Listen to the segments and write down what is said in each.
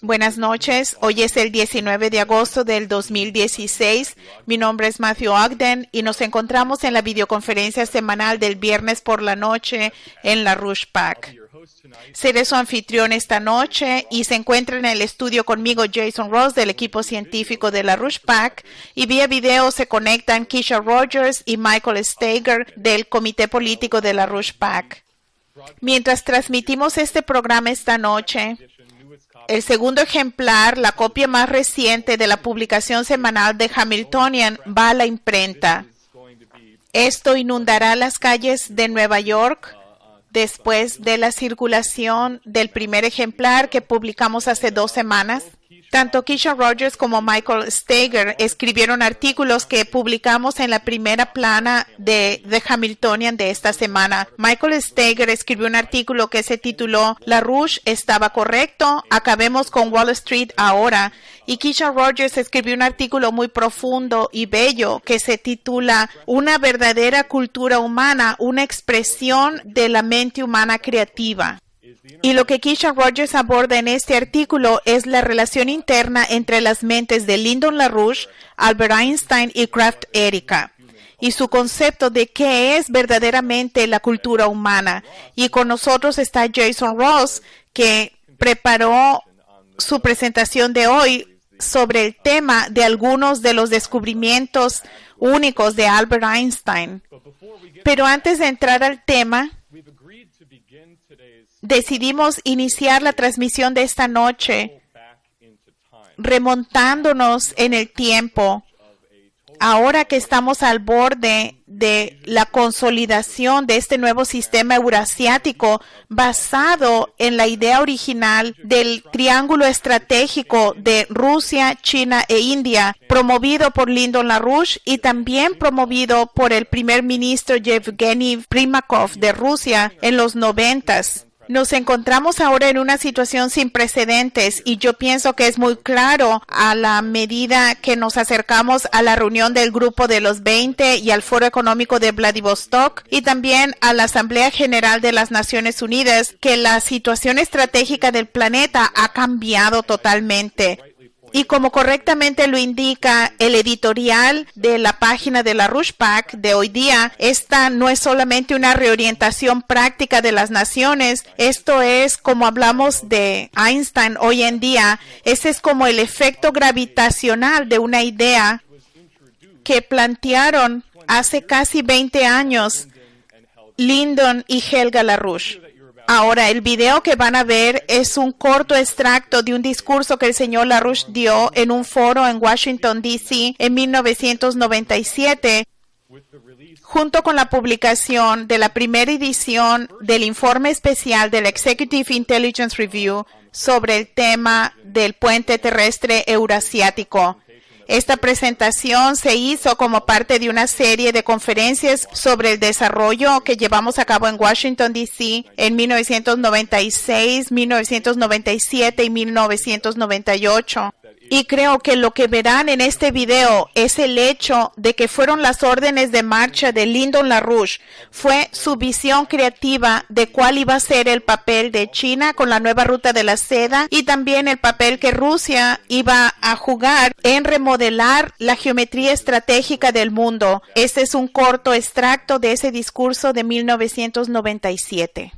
Buenas noches, hoy es el 19 de agosto del 2016. Mi nombre es Matthew Ogden y nos encontramos en la videoconferencia semanal del viernes por la noche en la Rouge PAC. Seré su anfitrión esta noche y se encuentra en el estudio conmigo Jason Ross del equipo científico de la Rouge PAC y vía video se conectan Keisha Rogers y Michael Steger del comité político de la Rouge PAC. Mientras transmitimos este programa esta noche, el segundo ejemplar, la copia más reciente de la publicación semanal de Hamiltonian, va a la imprenta. Esto inundará las calles de Nueva York después de la circulación del primer ejemplar que publicamos hace 2 semanas. Tanto Keisha Rogers como Michael Steger escribieron artículos que publicamos en la primera plana de The Hamiltonian de esta semana. Michael Steger escribió un artículo que se tituló La Rouge estaba correcto, acabemos con Wall Street ahora. Y Keisha Rogers escribió un artículo muy profundo y bello que se titula Una verdadera cultura humana, una expresión de la mente humana creativa. Y lo que Keisha Rogers aborda en este artículo es la relación interna entre las mentes de Lyndon LaRouche, Albert Einstein y Kraft Erika, y su concepto de qué es verdaderamente la cultura humana. Y con nosotros está Jason Ross, que preparó su presentación de hoy sobre el tema de algunos de los descubrimientos únicos de Albert Einstein. Pero antes de entrar al tema, decidimos iniciar la transmisión de esta noche remontándonos en el tiempo, ahora que estamos al borde de la consolidación de este nuevo sistema eurasiático basado en la idea original del triángulo estratégico de Rusia, China e India, promovido por Lyndon LaRouche y también promovido por el primer ministro Yevgeny Primakov de Rusia en los 90s. Nos encontramos ahora en una situación sin precedentes y yo pienso que es muy claro a la medida que nos acercamos a la reunión del Grupo de los 20 y al Foro Económico de Vladivostok y también a la Asamblea General de las Naciones Unidas que la situación estratégica del planeta ha cambiado totalmente. Y como correctamente lo indica el editorial de la página de la Rouge PAC de hoy día, esta no es solamente una reorientación práctica de las naciones, esto es como hablamos de Einstein hoy en día, ese es como el efecto gravitacional de una idea que plantearon hace casi 20 años Lyndon y Helga LaRouche. Ahora, el video que van a ver es un corto extracto de un discurso que el señor LaRouche dio en un foro en Washington, D.C. en 1997, junto con la publicación de la primera edición del informe especial del Executive Intelligence Review sobre el tema del puente terrestre eurasiático. Esta presentación se hizo como parte de una serie de conferencias sobre el desarrollo que llevamos a cabo en Washington, D.C. en 1996, 1997 y 1998. Y creo que lo que verán en este video es el hecho de que fueron las órdenes de marcha de Lyndon LaRouche. Fue su visión creativa de cuál iba a ser el papel de China con la nueva ruta de la seda y también el papel que Rusia iba a jugar en remodelar la geometría estratégica del mundo. Este es un corto extracto de ese discurso de 1997.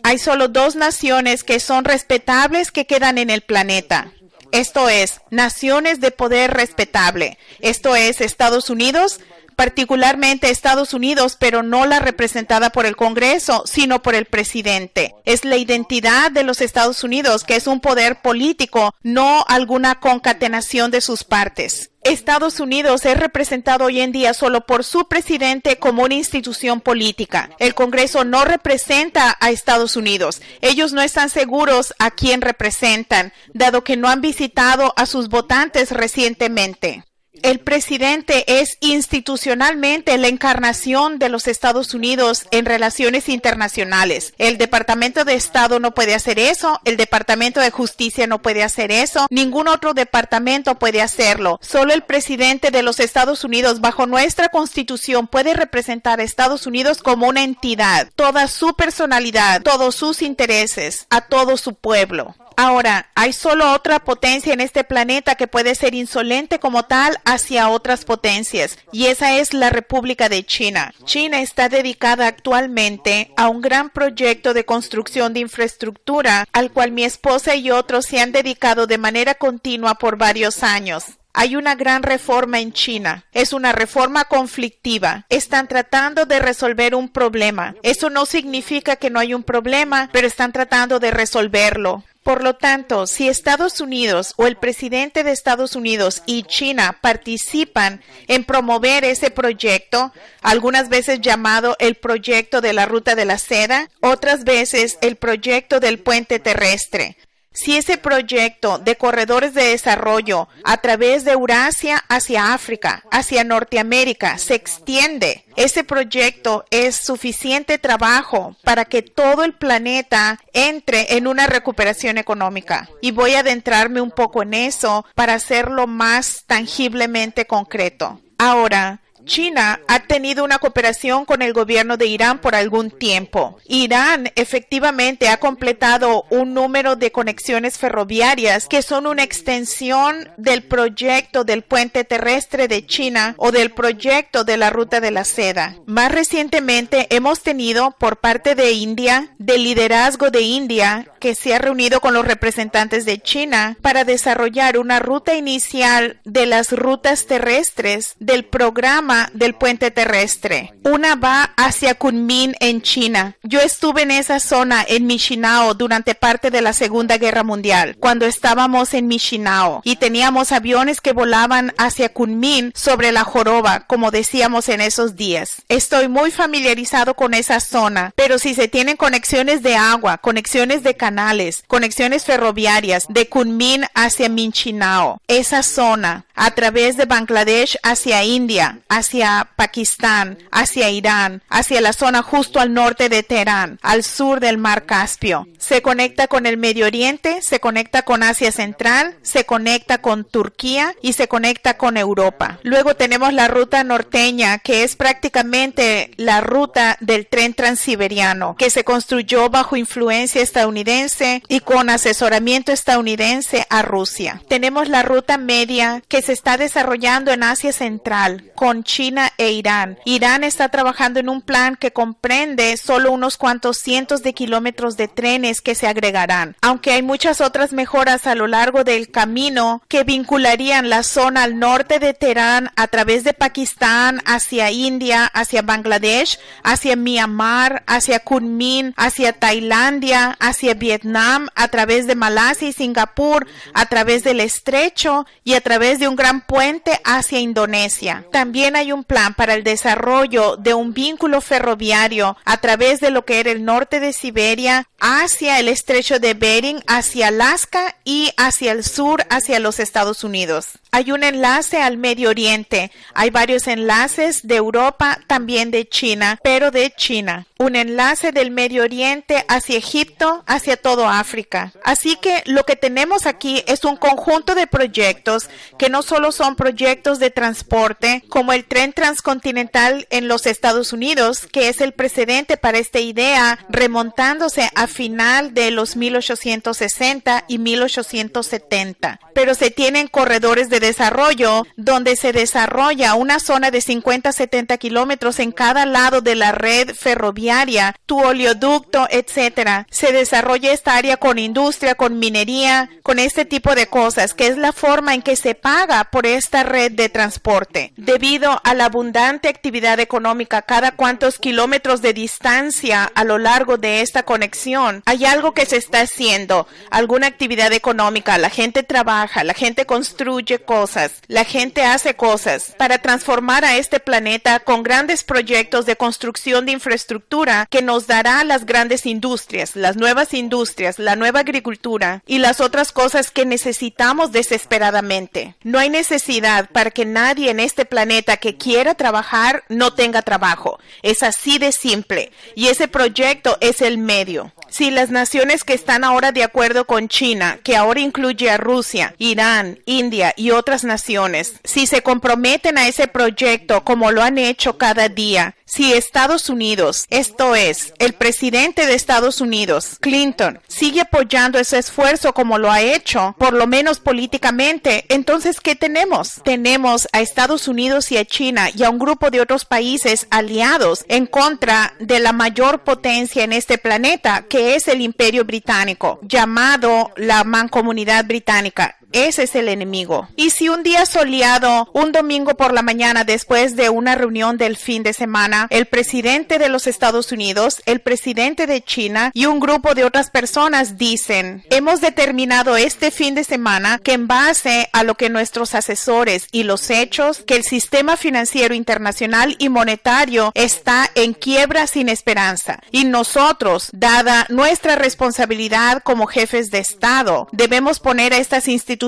Hay solo 2 naciones que son respetables que quedan en el planeta. Esto es, naciones de poder respetable. Esto es Estados Unidos, particularmente Estados Unidos, pero no la representada por el Congreso, sino por el presidente. Es la identidad de los Estados Unidos, que es un poder político, no alguna concatenación de sus partes. Estados Unidos es representado hoy en día solo por su presidente como una institución política. El Congreso no representa a Estados Unidos. Ellos no están seguros a quién representan, dado que no han visitado a sus votantes recientemente. El presidente es institucionalmente la encarnación de los Estados Unidos en relaciones internacionales. El Departamento de Estado no puede hacer eso, el Departamento de Justicia no puede hacer eso, ningún otro departamento puede hacerlo. Solo el presidente de los Estados Unidos, bajo nuestra Constitución, puede representar a Estados Unidos como una entidad, toda su personalidad, todos sus intereses, a todo su pueblo. Ahora, hay solo otra potencia en este planeta que puede ser insolente como tal hacia otras potencias, y esa es la República de China. China está dedicada actualmente a un gran proyecto de construcción de infraestructura, al cual mi esposa y otros se han dedicado de manera continua por varios años. Hay una gran reforma en China. Es una reforma conflictiva. Están tratando de resolver un problema. Eso no significa que no hay un problema, pero están tratando de resolverlo. Por lo tanto, si Estados Unidos o el presidente de Estados Unidos y China participan en promover ese proyecto, algunas veces llamado el proyecto de la Ruta de la Seda, otras veces el proyecto del puente terrestre. Si ese proyecto de corredores de desarrollo a través de Eurasia hacia África, hacia Norteamérica, se extiende, ese proyecto es suficiente trabajo para que todo el planeta entre en una recuperación económica. Y voy a adentrarme un poco en eso para hacerlo más tangiblemente concreto. Ahora, China ha tenido una cooperación con el gobierno de Irán por algún tiempo. Irán efectivamente ha completado un número de conexiones ferroviarias que son una extensión del proyecto del puente terrestre de China o del proyecto de la Ruta de la Seda. Más recientemente hemos tenido por parte de India, del liderazgo de India, que se ha reunido con los representantes de China para desarrollar una ruta inicial de las rutas terrestres del programa del puente terrestre. Una va hacia Kunming en China. Yo estuve en esa zona en Chisinau durante parte de la Segunda Guerra Mundial, cuando estábamos en Chisinau y teníamos aviones que volaban hacia Kunming sobre la joroba, como decíamos en esos días. Estoy muy familiarizado con esa zona, pero si se tienen conexiones de agua, conexiones de canales, conexiones ferroviarias de Kunming hacia Chisinau, esa zona a través de Bangladesh hacia India, hacia Pakistán, hacia Irán, hacia la zona justo al norte de Teherán, al sur del Mar Caspio. Se conecta con el Medio Oriente, se conecta con Asia Central, se conecta con Turquía y se conecta con Europa. Luego tenemos la ruta norteña, que es prácticamente la ruta del tren transiberiano, que se construyó bajo influencia estadounidense y con asesoramiento estadounidense a Rusia. Tenemos la ruta media, que se está desarrollando en Asia Central, con China e Irán. Irán está trabajando en un plan que comprende solo unos cuantos cientos de kilómetros de trenes que se agregarán, aunque hay muchas otras mejoras a lo largo del camino que vincularían la zona al norte de Teherán a través de Pakistán, hacia India, hacia Bangladesh, hacia Myanmar, hacia Kunming, hacia Tailandia, hacia Vietnam, a través de Malasia y Singapur, a través del estrecho y a través de un gran puente hacia Indonesia. También hay un plan para el desarrollo de un vínculo ferroviario a través de lo que era el norte de Siberia hacia el estrecho de Bering, hacia Alaska y hacia el sur, hacia los Estados Unidos. Hay un enlace al Medio Oriente. Hay varios enlaces de Europa, también de China, pero de China. Un enlace del Medio Oriente hacia Egipto, hacia todo África. Así que lo que tenemos aquí es un conjunto de proyectos que no solo son proyectos de transporte, como el tren transcontinental en los Estados Unidos, que es el precedente para esta idea, remontándose a final de los 1860 y 1870. Pero se tienen corredores de desarrollo donde se desarrolla una zona de 50-70 kilómetros en cada lado de la red ferroviaria, tu oleoducto, etcétera. Se desarrolla esta área con industria, con minería, con este tipo de cosas, que es la forma en que se paga por esta red de transporte. Debido a la abundante actividad económica cada cuantos kilómetros de distancia a lo largo de esta conexión, hay algo que se está haciendo, alguna actividad económica, la gente trabaja, la gente construye cosas, la gente hace cosas para transformar a este planeta con grandes proyectos de construcción de infraestructura infraestructura que nos dará las grandes industrias, las nuevas industrias, la nueva agricultura y las otras cosas que necesitamos desesperadamente. No hay necesidad para que nadie en este planeta que quiera trabajar no tenga trabajo. Es así de simple. Y ese proyecto es el medio. Si las naciones que están ahora de acuerdo con China, que ahora incluye a Rusia, Irán, India y otras naciones, si se comprometen a ese proyecto como lo han hecho cada día, si Estados Unidos, esto es, el presidente de Estados Unidos, Clinton, sigue apoyando ese esfuerzo como lo ha hecho, por lo menos políticamente, entonces, ¿qué tenemos? Tenemos a Estados Unidos y a China y a un grupo de otros países aliados en contra de la mayor potencia en este planeta, que es el Imperio Británico, llamado la Mancomunidad Británica. Ese es el enemigo. Y si un día soleado, un domingo por la mañana después de una reunión del fin de semana, el presidente de los Estados Unidos, el presidente de China y un grupo de otras personas dicen, hemos determinado este fin de semana que en base a lo que nuestros asesores y los hechos, que el sistema financiero internacional y monetario está en quiebra sin esperanza. Y nosotros, dada nuestra responsabilidad como jefes de Estado, debemos poner a estas instituciones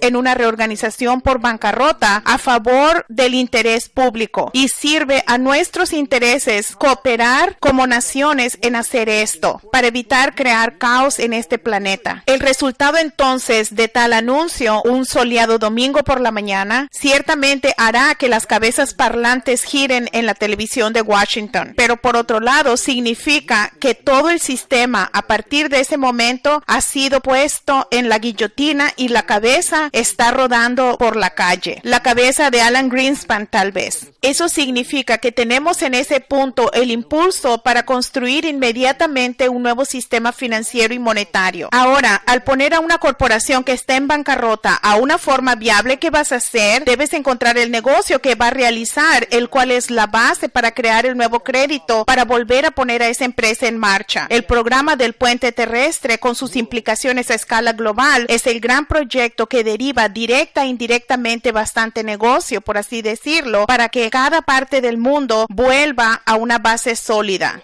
en una reorganización por bancarrota a favor del interés público y sirve a nuestros intereses cooperar como naciones en hacer esto para evitar crear caos en este planeta. El resultado entonces de tal anuncio, un soleado domingo por la mañana, ciertamente hará que las cabezas parlantes giren en la televisión de Washington, pero por otro lado significa que todo el sistema a partir de ese momento ha sido puesto en la guillotina y la cabeza está rodando por la calle. La cabeza de Alan Greenspan tal vez. Eso significa que tenemos en ese punto el impulso para construir inmediatamente un nuevo sistema financiero y monetario. Ahora, al poner a una corporación que está en bancarrota a una forma viable, ¿qué vas a hacer? Debes encontrar el negocio que va a realizar, el cual es la base para crear el nuevo crédito para volver a poner a esa empresa en marcha. El programa del puente terrestre con sus implicaciones a escala global es el gran proyecto que deriva directa e indirectamente bastante negocio, por así decirlo, para que cada parte del mundo vuelva a una base sólida.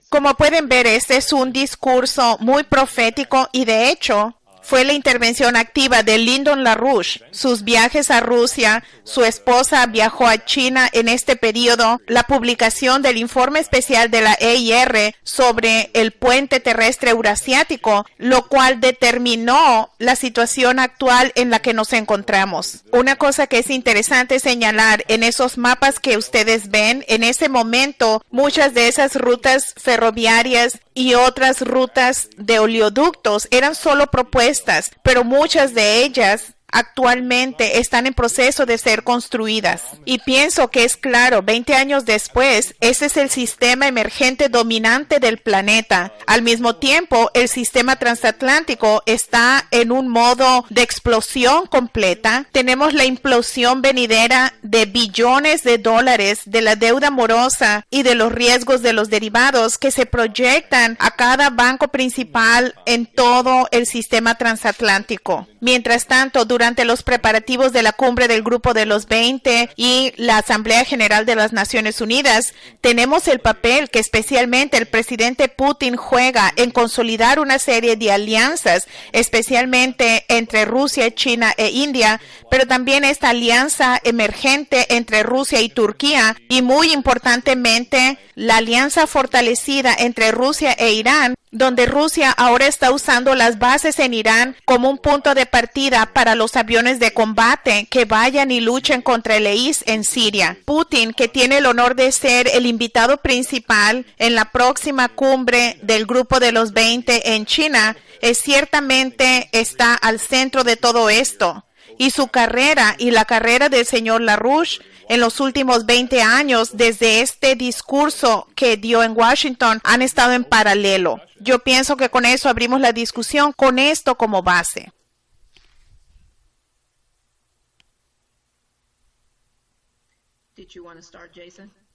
Como pueden ver, este es un discurso muy profético y de hecho fue la intervención activa de Lyndon LaRouche, sus viajes a Rusia, su esposa viajó a China en este periodo, la publicación del informe especial de la EIR sobre el puente terrestre eurasiático, lo cual determinó la situación actual en la que nos encontramos. Una cosa que es interesante señalar en esos mapas que ustedes ven, en ese momento muchas de esas rutas ferroviarias y otras rutas de oleoductos eran solo propuestas, pero muchas de ellas actualmente están en proceso de ser construidas. Y pienso que es claro, 20 años después, ese es el sistema emergente dominante del planeta. Al mismo tiempo, el sistema transatlántico está en un modo de explosión completa. Tenemos la implosión venidera de billones de dólares de la deuda morosa y de los riesgos de los derivados que se proyectan a cada banco principal en todo el sistema transatlántico. Mientras tanto, durante los preparativos de la cumbre del Grupo de los 20 y la Asamblea General de las Naciones Unidas, tenemos el papel que especialmente el presidente Putin juega en consolidar una serie de alianzas, especialmente entre Rusia, China e India, pero también esta alianza emergente entre Rusia y Turquía y muy importantemente la alianza fortalecida entre Rusia e Irán, donde Rusia ahora está usando las bases en Irán como un punto de partida para los aviones de combate que vayan y luchen contra el ISIS en Siria. Putin, que tiene el honor de ser el invitado principal en la próxima cumbre del Grupo de los 20 en China, ciertamente está al centro de todo esto. Y su carrera y la carrera del señor LaRouche en los últimos 20 años, desde este discurso que dio en Washington, han estado en paralelo. Yo pienso que con eso abrimos la discusión, con esto como base.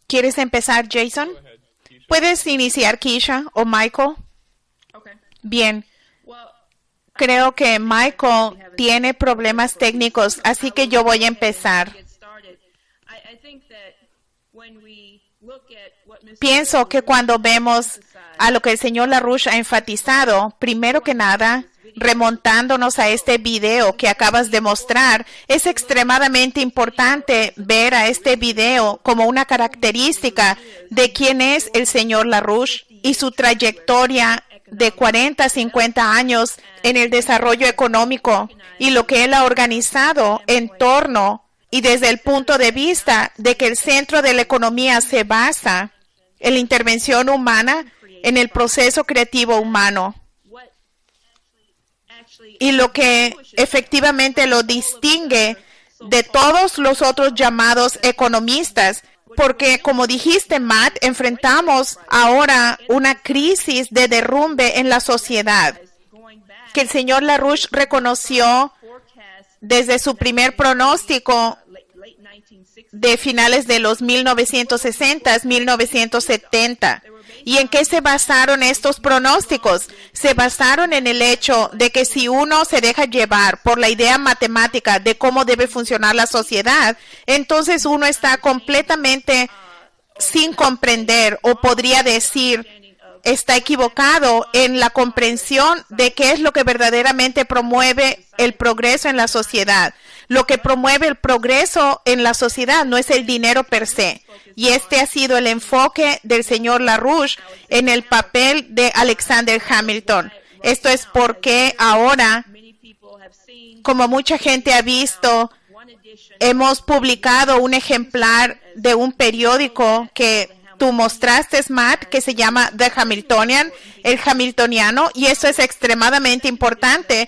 ¿Quieres empezar, Jason? ¿Puedes iniciar, Keisha o Michael? Bien. Creo que Michael tiene problemas técnicos, así que yo voy a empezar. Pienso que cuando vemos a lo que el señor LaRouche ha enfatizado, primero que nada, remontándonos a este video que acabas de mostrar, es extremadamente importante ver a este video como una característica de quién es el señor LaRouche y su trayectoria de 40 a 50 años en el desarrollo económico y lo que él ha organizado en torno y desde el punto de vista de que el centro de la economía se basa en la intervención humana en el proceso creativo humano. Y lo que efectivamente lo distingue de todos los otros llamados economistas, porque como dijiste, Matt, enfrentamos ahora una crisis de derrumbe en la sociedad, que el señor LaRouche reconoció desde su primer pronóstico de finales de los 1960, 1970. ¿Y en qué se basaron estos pronósticos? Se basaron en el hecho de que si uno se deja llevar por la idea matemática de cómo debe funcionar la sociedad, entonces uno está completamente sin comprender, o podría decir, está equivocado en la comprensión de qué es lo que verdaderamente promueve el progreso en la sociedad. Lo que promueve el progreso en la sociedad no es el dinero per se. Y este ha sido el enfoque del señor LaRouche en el papel de Alexander Hamilton. Esto es porque ahora, como mucha gente ha visto, hemos publicado un ejemplar de un periódico que tú mostraste, Matt, que se llama The Hamiltonian, el Hamiltoniano, y eso es extremadamente importante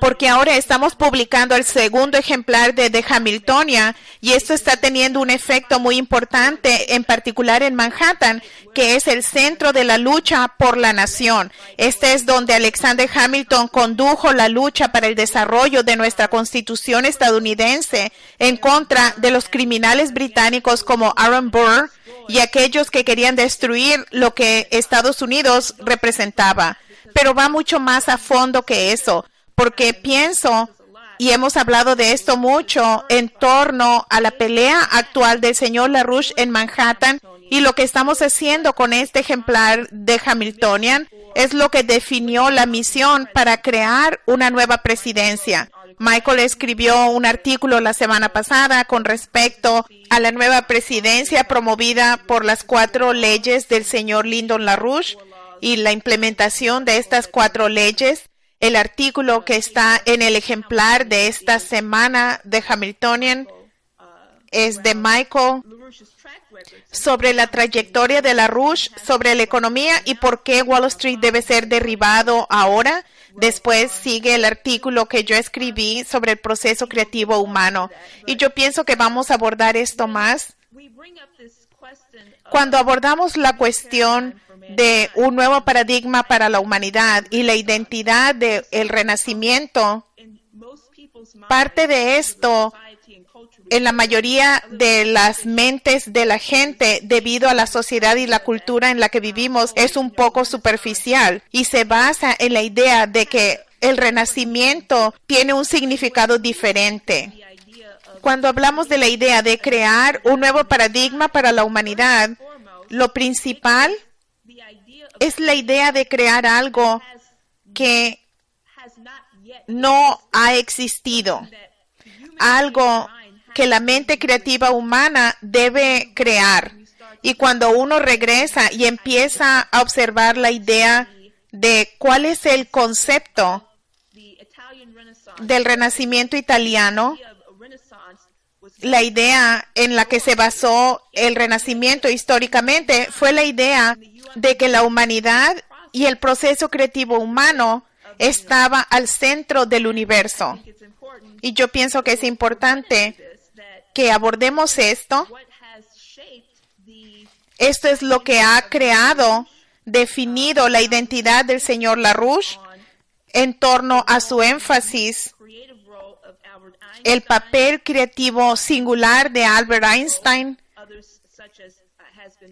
porque ahora estamos publicando el segundo ejemplar de The Hamiltonian y esto está teniendo un efecto muy importante, en particular en Manhattan, que es el centro de la lucha por la nación. Este es donde Alexander Hamilton condujo la lucha para el desarrollo de nuestra Constitución estadounidense en contra de los criminales británicos como Aaron Burr y aquellos que querían destruir lo que Estados Unidos representaba. Pero va mucho más a fondo que eso, porque pienso, y hemos hablado de esto mucho, en torno a la pelea actual del señor LaRouche en Manhattan, y lo que estamos haciendo con este ejemplar de Hamiltonian es lo que definió la misión para crear una nueva presidencia. Michael escribió un artículo la semana pasada con respecto a la nueva presidencia promovida por las 4 leyes del señor Lyndon LaRouche y la implementación de estas 4 leyes. El artículo que está en el ejemplar de esta semana de Hamiltonian es de Michael sobre la trayectoria de LaRouche, sobre la economía y por qué Wall Street debe ser derribado ahora. Después sigue el artículo que yo escribí sobre el proceso creativo humano. Y yo pienso que vamos a abordar esto más. Cuando abordamos la cuestión de un nuevo paradigma para la humanidad y la identidad del renacimiento, parte de esto en la mayoría de las mentes de la gente, debido a la sociedad y la cultura en la que vivimos, es un poco superficial y se basa en la idea de que el renacimiento tiene un significado diferente. Cuando hablamos de la idea de crear un nuevo paradigma para la humanidad, lo principal es la idea de crear algo que no ha existido, algo que la mente creativa humana debe crear. Y cuando uno regresa y empieza a observar la idea de cuál es el concepto del Renacimiento italiano, la idea en la que se basó el Renacimiento históricamente fue la idea de que la humanidad y el proceso creativo humano estaba al centro del universo. Y yo pienso que es importante que abordemos esto. Esto es lo que ha creado, definido la identidad del señor LaRouche en torno a su énfasis, el papel creativo singular de Albert Einstein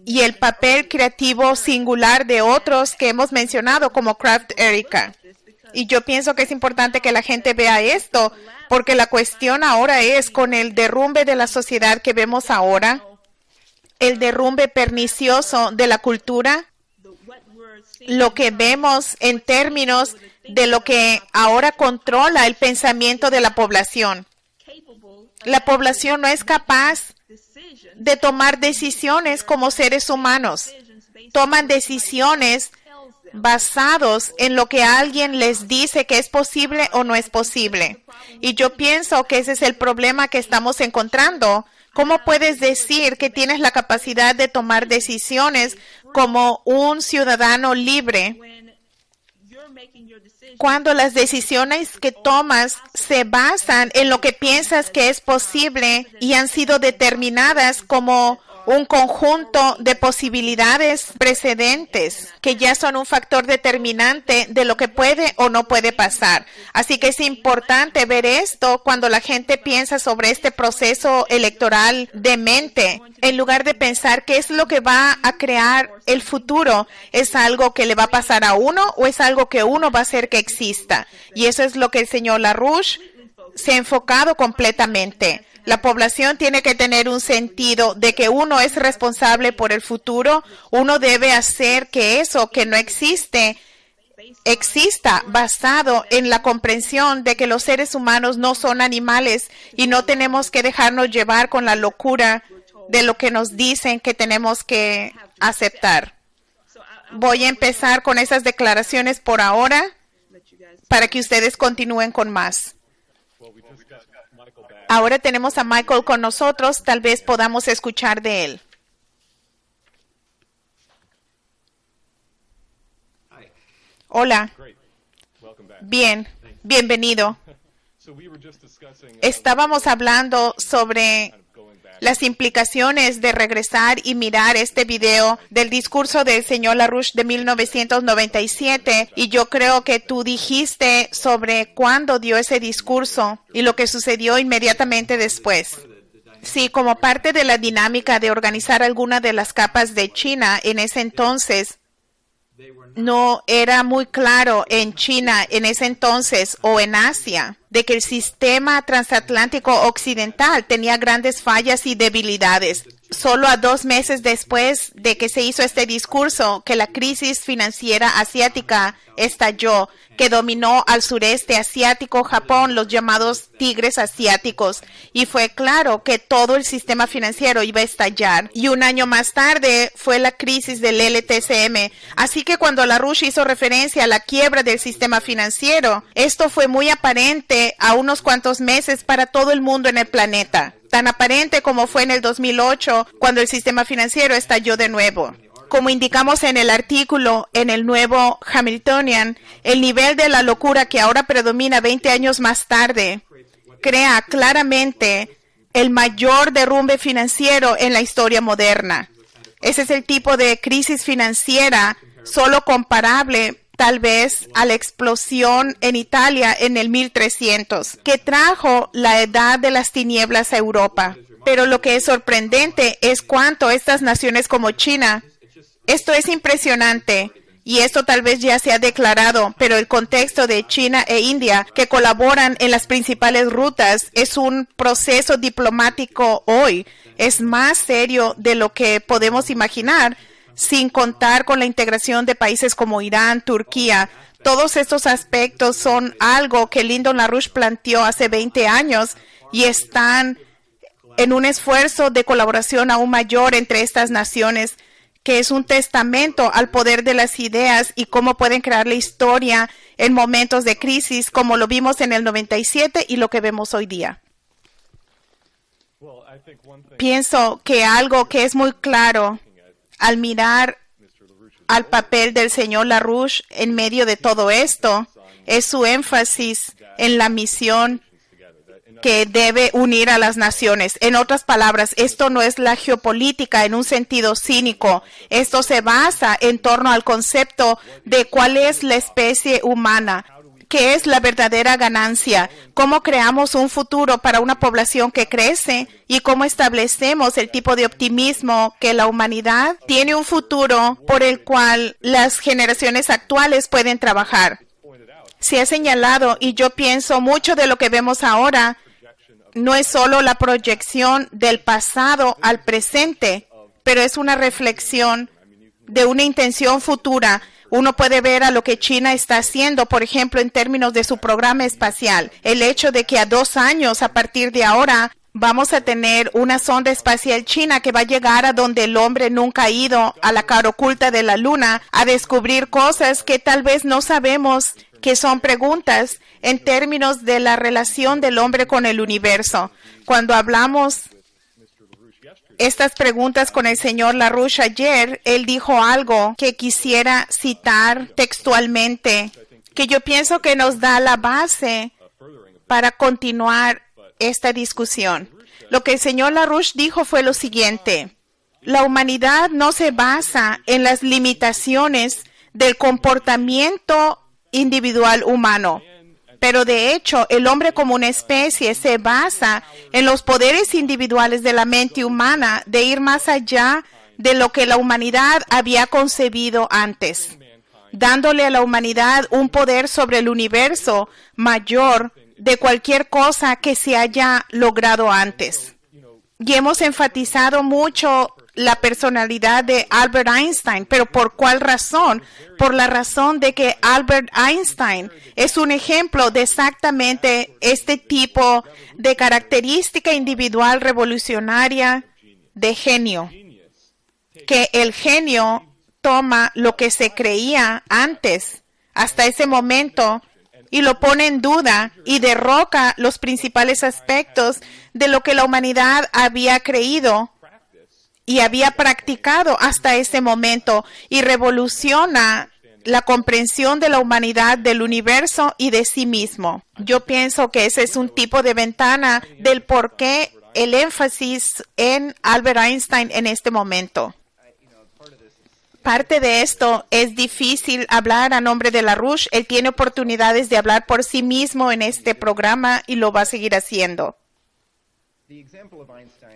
y el papel creativo singular de otros que hemos mencionado como Kraft Erica. Y yo pienso que es importante que la gente vea esto, porque la cuestión ahora es, con el derrumbe de la sociedad que vemos ahora, el derrumbe pernicioso de la cultura, lo que vemos en términos de lo que ahora controla el pensamiento de la población. La población no es capaz de tomar decisiones como seres humanos. Toman decisiones basados en lo que alguien les dice que es posible o no es posible. Y yo pienso que ese es el problema que estamos encontrando. ¿Cómo puedes decir que tienes la capacidad de tomar decisiones como un ciudadano libre cuando las decisiones que tomas se basan en lo que piensas que es posible y han sido determinadas como un conjunto de posibilidades precedentes que ya son un factor determinante de lo que puede o no puede pasar? Así que es importante ver esto cuando la gente piensa sobre este proceso electoral de mente. En lugar de pensar qué es lo que va a crear el futuro, ¿es algo que le va a pasar a uno o es algo que uno va a hacer que exista? Y eso es lo que el señor LaRouche se ha enfocado completamente. La población tiene que tener un sentido de que uno es responsable por el futuro. Uno debe hacer que eso que no existe exista, basado en la comprensión de que los seres humanos no son animales y no tenemos que dejarnos llevar con la locura de lo que nos dicen que tenemos que aceptar. Voy a empezar con esas declaraciones por ahora para que ustedes continúen con más. Ahora tenemos a Michael con nosotros, tal vez podamos escuchar de él. Hola. Bien, bienvenido. Estábamos hablando sobre las implicaciones de regresar y mirar este video del discurso del señor LaRouche de 1997, y yo creo que tú dijiste sobre cuándo dio ese discurso y lo que sucedió inmediatamente después. Sí, como parte de la dinámica de organizar alguna de las capas de China en ese entonces, no era muy claro en China en ese entonces o en Asia de que el sistema transatlántico occidental tenía grandes fallas y debilidades. Solo a 2 meses después de que se hizo este discurso, que la crisis financiera asiática estalló, que dominó al sureste asiático, Japón, los llamados tigres asiáticos, y fue claro que todo el sistema financiero iba a estallar. Y 1 año más tarde fue la crisis del LTCM. Así que cuando LaRouche hizo referencia a la quiebra del sistema financiero, esto fue muy aparente a unos cuantos meses para todo el mundo en el planeta. Tan aparente como fue en el 2008, cuando el sistema financiero estalló de nuevo. Como indicamos en el artículo en el nuevo Hamiltonian, el nivel de la locura que ahora predomina 20 años más tarde crea claramente el mayor derrumbe financiero en la historia moderna. Ese es el tipo de crisis financiera solo comparable tal vez a la explosión en Italia en el 1300, que trajo la edad de las tinieblas a Europa. Pero lo que es sorprendente es cuánto estas naciones como China, esto es impresionante, y esto tal vez ya se ha declarado, pero el contexto de China e India, que colaboran en las principales rutas, es un proceso diplomático hoy. Es más serio de lo que podemos imaginar, sin contar con la integración de países como Irán, Turquía. Todos estos aspectos son algo que Lyndon LaRouche planteó hace 20 años y están en un esfuerzo de colaboración aún mayor entre estas naciones, que es un testamento al poder de las ideas y cómo pueden crear la historia en momentos de crisis, como lo vimos en el 97 y lo que vemos hoy día. Pienso que algo que es muy claro al mirar al papel del señor LaRouche en medio de todo esto es su énfasis en la misión que debe unir a las naciones. En otras palabras, esto no es la geopolítica en un sentido cínico. Esto se basa en torno al concepto de cuál es la especie humana, qué es la verdadera ganancia, cómo creamos un futuro para una población que crece y cómo establecemos el tipo de optimismo que la humanidad tiene un futuro por el cual las generaciones actuales pueden trabajar. Se ha señalado, y yo pienso mucho de lo que vemos ahora no es solo la proyección del pasado al presente, pero es una reflexión de una intención futura. Uno puede ver a lo que China está haciendo, por ejemplo, en términos de su programa espacial. El hecho de que a 2 años, a partir de ahora, vamos a tener una sonda espacial china que va a llegar a donde el hombre nunca ha ido, a la cara oculta de la luna, a descubrir cosas que tal vez no sabemos, que son preguntas en términos de la relación del hombre con el universo. Cuando hablamos estas preguntas con el señor LaRouche ayer, él dijo algo que quisiera citar textualmente, que yo pienso que nos da la base para continuar esta discusión. Lo que el señor LaRouche dijo fue lo siguiente: la humanidad no se basa en las limitaciones del comportamiento individual humano, pero de hecho el hombre como una especie se basa en los poderes individuales de la mente humana de ir más allá de lo que la humanidad había concebido antes, dándole a la humanidad un poder sobre el universo mayor de cualquier cosa que se haya logrado antes. Y hemos enfatizado mucho la personalidad de Albert Einstein, pero ¿por cuál razón? Por la razón de que Albert Einstein es un ejemplo de exactamente este tipo de característica individual revolucionaria de genio, que el genio toma lo que se creía antes, hasta ese momento, y lo pone en duda y derroca los principales aspectos de lo que la humanidad había creído y había practicado hasta ese momento, y revoluciona la comprensión de la humanidad, del universo y de sí mismo. Yo pienso que ese es un tipo de ventana del por qué el énfasis en Albert Einstein en este momento. Parte de esto es difícil hablar a nombre de LaRouche. Él tiene oportunidades de hablar por sí mismo en este programa y lo va a seguir haciendo.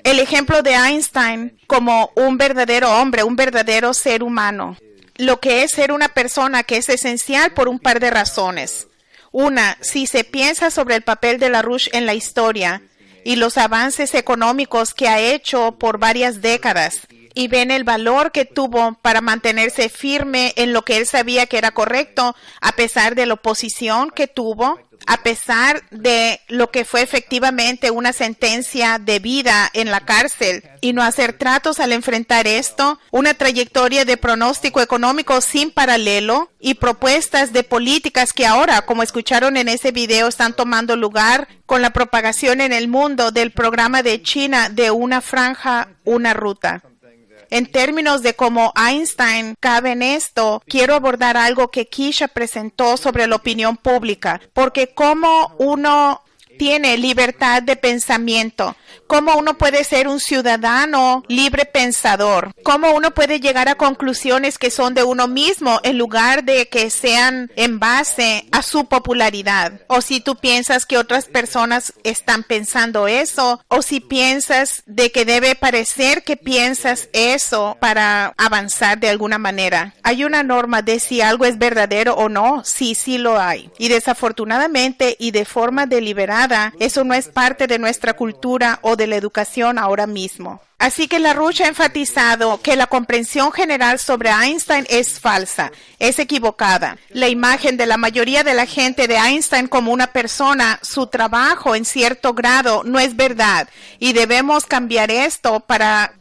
El ejemplo de Einstein como un verdadero hombre, un verdadero ser humano. Lo que es ser una persona que es esencial por un par de razones. Una, si se piensa sobre el papel de LaRouche en la historia y los avances económicos que ha hecho por varias décadas, y ven el valor que tuvo para mantenerse firme en lo que él sabía que era correcto, a pesar de la oposición que tuvo, a pesar de lo que fue efectivamente una sentencia de vida en la cárcel, y no hacer tratos al enfrentar esto, una trayectoria de pronóstico económico sin paralelo y propuestas de políticas que ahora, como escucharon en ese video, están tomando lugar con la propagación en el mundo del programa de China de una franja, una ruta. En términos de cómo Einstein cabe en esto, quiero abordar algo que Keisha presentó sobre la opinión pública, porque cómo uno tiene libertad de pensamiento, cómo uno puede ser un ciudadano libre pensador, cómo uno puede llegar a conclusiones que son de uno mismo en lugar de que sean en base a su popularidad, o si tú piensas que otras personas están pensando eso, o si piensas de que debe parecer que piensas eso para avanzar de alguna manera. Hay una norma de si algo es verdadero o no. Sí, sí lo hay, y desafortunadamente y de forma deliberada, eso no es parte de nuestra cultura o de la educación ahora mismo. Así que LaRouche ha enfatizado que la comprensión general sobre Einstein es falsa, es equivocada. La imagen de la mayoría de la gente de Einstein como una persona, su trabajo en cierto grado, no es verdad, y debemos cambiar esto para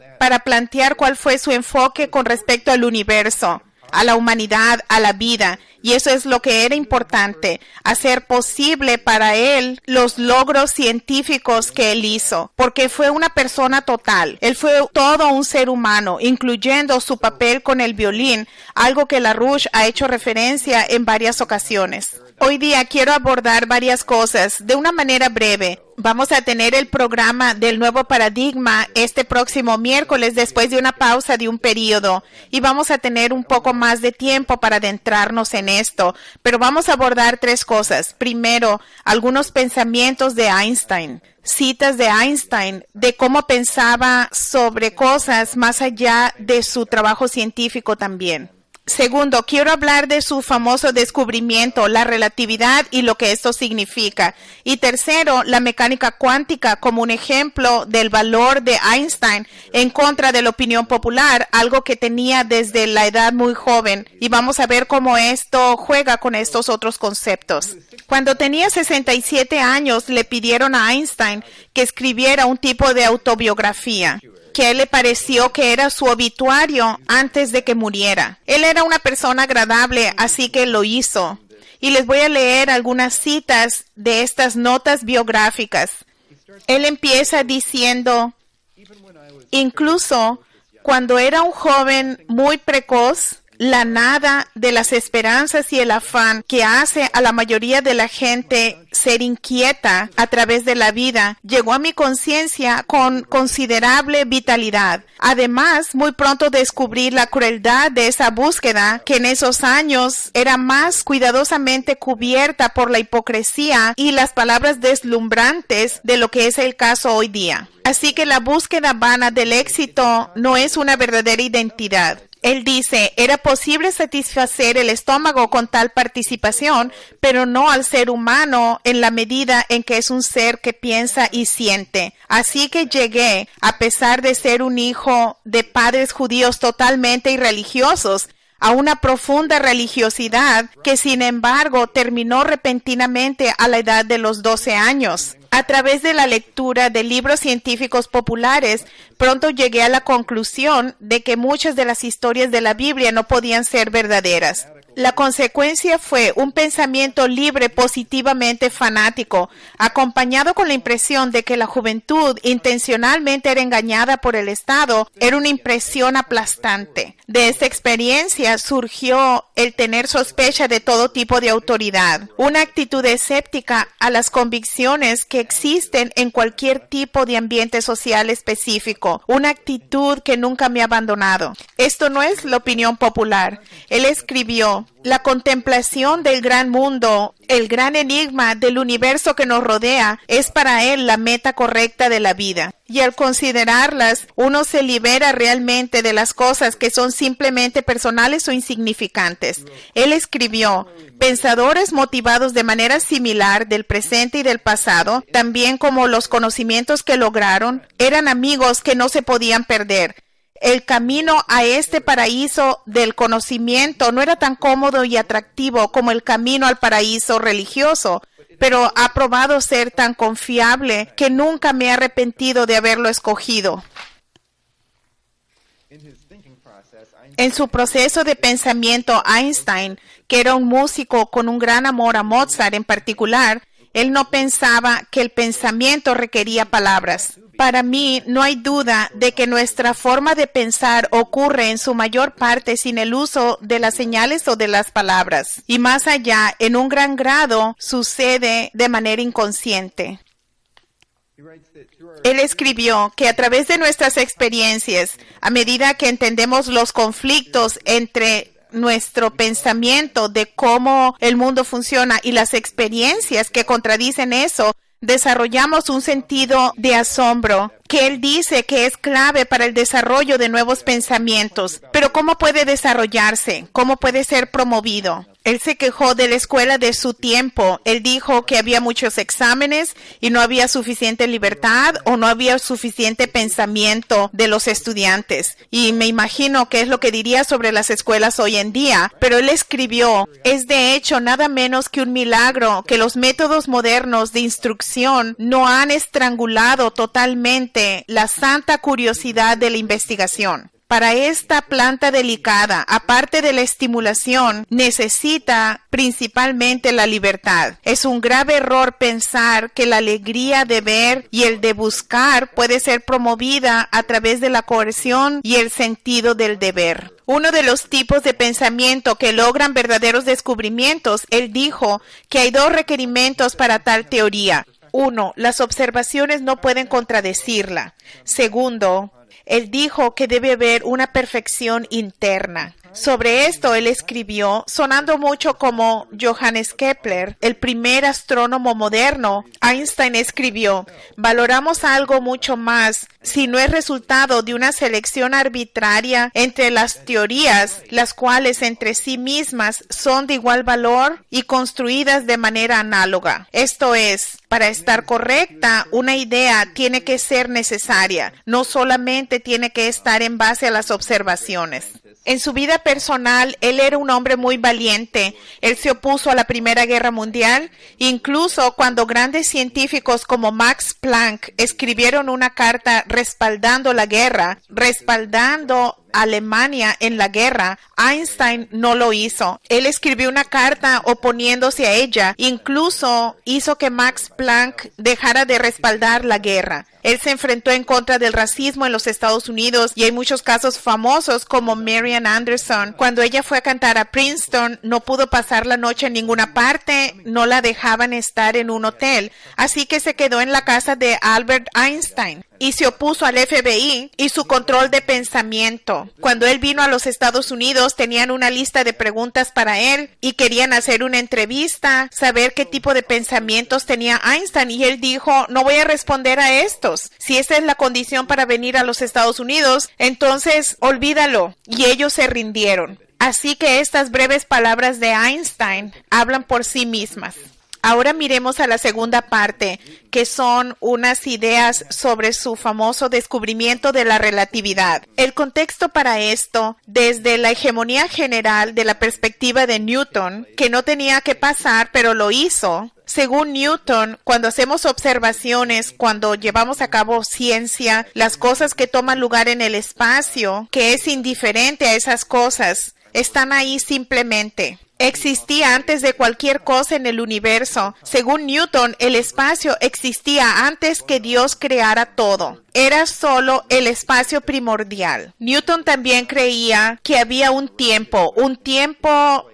plantear cuál fue su enfoque con respecto al universo, a la humanidad, a la vida. Y eso es lo que era importante, hacer posible para él los logros científicos que él hizo, porque fue una persona total. Él fue todo un ser humano, incluyendo su papel con el violín, algo que LaRouche ha hecho referencia en varias ocasiones. Hoy día quiero abordar varias cosas de una manera breve. Vamos a tener el programa del nuevo paradigma este próximo miércoles después de una pausa de un periodo, y vamos a tener un poco más de tiempo para adentrarnos en esto, pero vamos a abordar 3 cosas. Primero, algunos pensamientos de Einstein, citas de Einstein, de cómo pensaba sobre cosas más allá de su trabajo científico también. Segundo, quiero hablar de su famoso descubrimiento, la relatividad y lo que esto significa. Y tercero, la mecánica cuántica como un ejemplo del valor de Einstein en contra de la opinión popular, algo que tenía desde la edad muy joven. Y vamos a ver cómo esto juega con estos otros conceptos. Cuando tenía 67 años, le pidieron a Einstein que escribiera un tipo de autobiografía, que a él le pareció que era su obituario antes de que muriera. Él era una persona agradable, así que lo hizo. Y les voy a leer algunas citas de estas notas biográficas. Él empieza diciendo, incluso cuando era un joven muy precoz, la nada de las esperanzas y el afán que hace a la mayoría de la gente ser inquieta a través de la vida llegó a mi conciencia con considerable vitalidad. Además, muy pronto descubrí la crueldad de esa búsqueda que en esos años era más cuidadosamente cubierta por la hipocresía y las palabras deslumbrantes de lo que es el caso hoy día. Así que la búsqueda vana del éxito no es una verdadera identidad. Él dice, era posible satisfacer el estómago con tal participación, pero no al ser humano en la medida en que es un ser que piensa y siente. Así que llegué, a pesar de ser un hijo de padres judíos totalmente irreligiosos, a una profunda religiosidad que sin embargo terminó repentinamente a la edad de los 12 años. A través de la lectura de libros científicos populares, pronto llegué a la conclusión de que muchas de las historias de la Biblia no podían ser verdaderas. La consecuencia fue un pensamiento libre positivamente fanático, acompañado con la impresión de que la juventud intencionalmente era engañada por el Estado. Era una impresión aplastante. De esta experiencia surgió el tener sospecha de todo tipo de autoridad, una actitud escéptica a las convicciones que existen en cualquier tipo de ambiente social específico, una actitud que nunca me ha abandonado. Esto no es la opinión popular. Él escribió, la contemplación del gran mundo, el gran enigma del universo que nos rodea, es para él la meta correcta de la vida. Y al considerarlas, uno se libera realmente de las cosas que son simplemente personales o insignificantes. Él escribió, pensadores motivados de manera similar del presente y del pasado, también como los conocimientos que lograron, eran amigos que no se podían perder. El camino a este paraíso del conocimiento no era tan cómodo y atractivo como el camino al paraíso religioso, pero ha probado ser tan confiable que nunca me he arrepentido de haberlo escogido. En su proceso de pensamiento, Einstein, que era un músico con un gran amor a Mozart en particular, él no pensaba que el pensamiento requería palabras. Para mí, no hay duda de que nuestra forma de pensar ocurre en su mayor parte sin el uso de las señales o de las palabras. Y más allá, en un gran grado, sucede de manera inconsciente. Él escribió que a través de nuestras experiencias, a medida que entendemos los conflictos entre nuestro pensamiento de cómo el mundo funciona y las experiencias que contradicen eso, desarrollamos un sentido de asombro que él dice que es clave para el desarrollo de nuevos pensamientos. Pero ¿cómo puede desarrollarse? ¿Cómo puede ser promovido? Él se quejó de la escuela de su tiempo. Él dijo que había muchos exámenes y no había suficiente libertad o no había suficiente pensamiento de los estudiantes. Y me imagino que es lo que diría sobre las escuelas hoy en día. Pero él escribió, es de hecho nada menos que un milagro que los métodos modernos de instrucción no han estrangulado totalmente la santa curiosidad de la investigación. Para esta planta delicada, aparte de la estimulación, necesita principalmente la libertad. Es un grave error pensar que la alegría de ver y el de buscar puede ser promovida a través de la coerción y el sentido del deber. Uno de los tipos de pensamiento que logran verdaderos descubrimientos, él dijo que hay dos requerimientos para tal teoría. Uno, las observaciones no pueden contradecirla. Segundo, él dijo que debe haber una perfección interna. Sobre esto él escribió, sonando mucho como Johannes Kepler, el primer astrónomo moderno. Einstein escribió, valoramos algo mucho más si no es resultado de una selección arbitraria entre las teorías, las cuales entre sí mismas son de igual valor y construidas de manera análoga. Esto es, para estar correcta, una idea tiene que ser necesaria, no solamente tiene que estar en base a las observaciones. En su vida personal, él era un hombre muy valiente. Él se opuso a la Primera Guerra Mundial. Incluso cuando grandes científicos como Max Planck escribieron una carta respaldando la guerra, respaldando a Alemania en la guerra, Einstein no lo hizo. Él escribió una carta oponiéndose a ella. Incluso hizo que Max Planck dejara de respaldar la guerra. Él se enfrentó en contra del racismo en los Estados Unidos y hay muchos casos famosos como Marian Anderson. Cuando ella fue a cantar a Princeton, no pudo pasar la noche en ninguna parte, no la dejaban estar en un hotel, así que se quedó en la casa de Albert Einstein y se opuso al FBI y su control de pensamiento. Cuando él vino a los Estados Unidos, tenían una lista de preguntas para él y querían hacer una entrevista, saber qué tipo de pensamientos tenía Einstein, y él dijo, no voy a responder a estos. Si esa es la condición para venir a los Estados Unidos, entonces olvídalo. Y ellos se rindieron. Así que estas breves palabras de Einstein hablan por sí mismas. Ahora miremos a la segunda parte, que son unas ideas sobre su famoso descubrimiento de la relatividad. El contexto para esto, desde la hegemonía general de la perspectiva de Newton, que no tenía que pasar, pero lo hizo. Según Newton, cuando hacemos observaciones, cuando llevamos a cabo ciencia, las cosas que toman lugar en el espacio, que es indiferente a esas cosas, están ahí simplemente. Existía antes de cualquier cosa en el universo. Según Newton, el espacio existía antes que Dios creara todo. Era solo el espacio primordial. Newton también creía que había un tiempo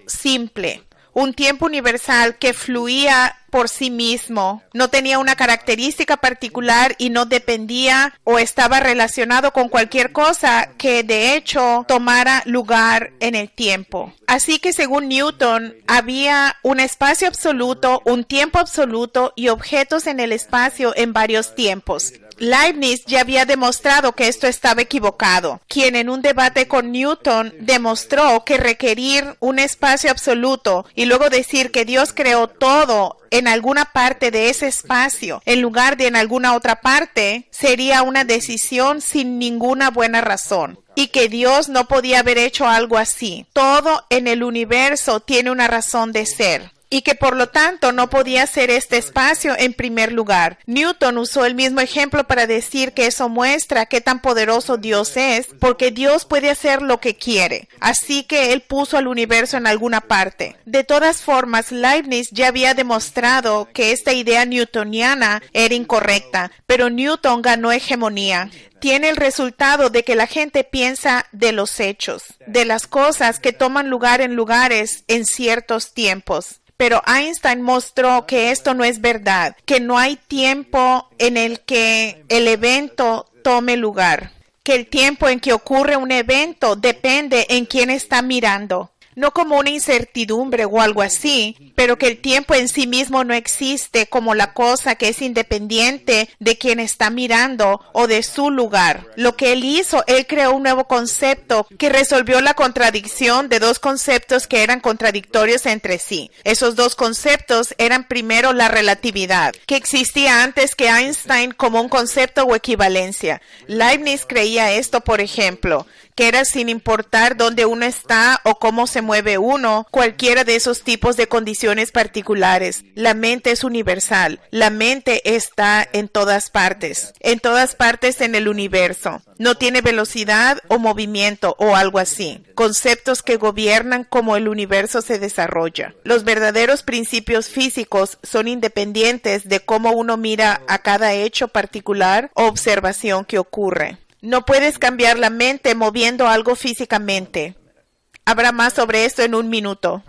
simple, un tiempo universal que fluía por sí mismo, no tenía una característica particular y no dependía o estaba relacionado con cualquier cosa que de hecho tomara lugar en el tiempo. Así que según Newton, había un espacio absoluto, un tiempo absoluto y objetos en el espacio en varios tiempos. Leibniz ya había demostrado que esto estaba equivocado, quien en un debate con Newton demostró que requerir un espacio absoluto y luego decir que Dios creó todo en alguna parte de ese espacio en lugar de en alguna otra parte sería una decisión sin ninguna buena razón. Y que Dios no podía haber hecho algo así. Todo en el universo tiene una razón de ser. Y que por lo tanto no podía ser este espacio en primer lugar. Newton usó el mismo ejemplo para decir que eso muestra qué tan poderoso Dios es, porque Dios puede hacer lo que quiere. Así que él puso al universo en alguna parte. De todas formas, Leibniz ya había demostrado que esta idea newtoniana era incorrecta, pero Newton ganó hegemonía. Tiene el resultado de que la gente piensa de los hechos, de las cosas que toman lugar en lugares en ciertos tiempos. Pero Einstein mostró que esto no es verdad, que no hay tiempo en el que el evento tome lugar, que el tiempo en que ocurre un evento depende en quién está mirando. No como una incertidumbre o algo así, pero que el tiempo en sí mismo no existe como la cosa que es independiente de quien está mirando o de su lugar. Lo que él hizo, él creó un nuevo concepto que resolvió la contradicción de dos conceptos que eran contradictorios entre sí. Esos dos conceptos eran primero la relatividad, que existía antes que Einstein como un concepto o equivalencia. Leibniz creía esto, por ejemplo, que era sin importar dónde uno está o cómo se mueve uno, cualquiera de esos tipos de condiciones particulares. La mente es universal. La mente está en todas partes en el universo. No tiene velocidad o movimiento o algo así. Conceptos que gobiernan cómo el universo se desarrolla. Los verdaderos principios físicos son independientes de cómo uno mira a cada hecho particular o observación que ocurre. No puedes cambiar la mente moviendo algo físicamente. Habrá más sobre esto en un minuto.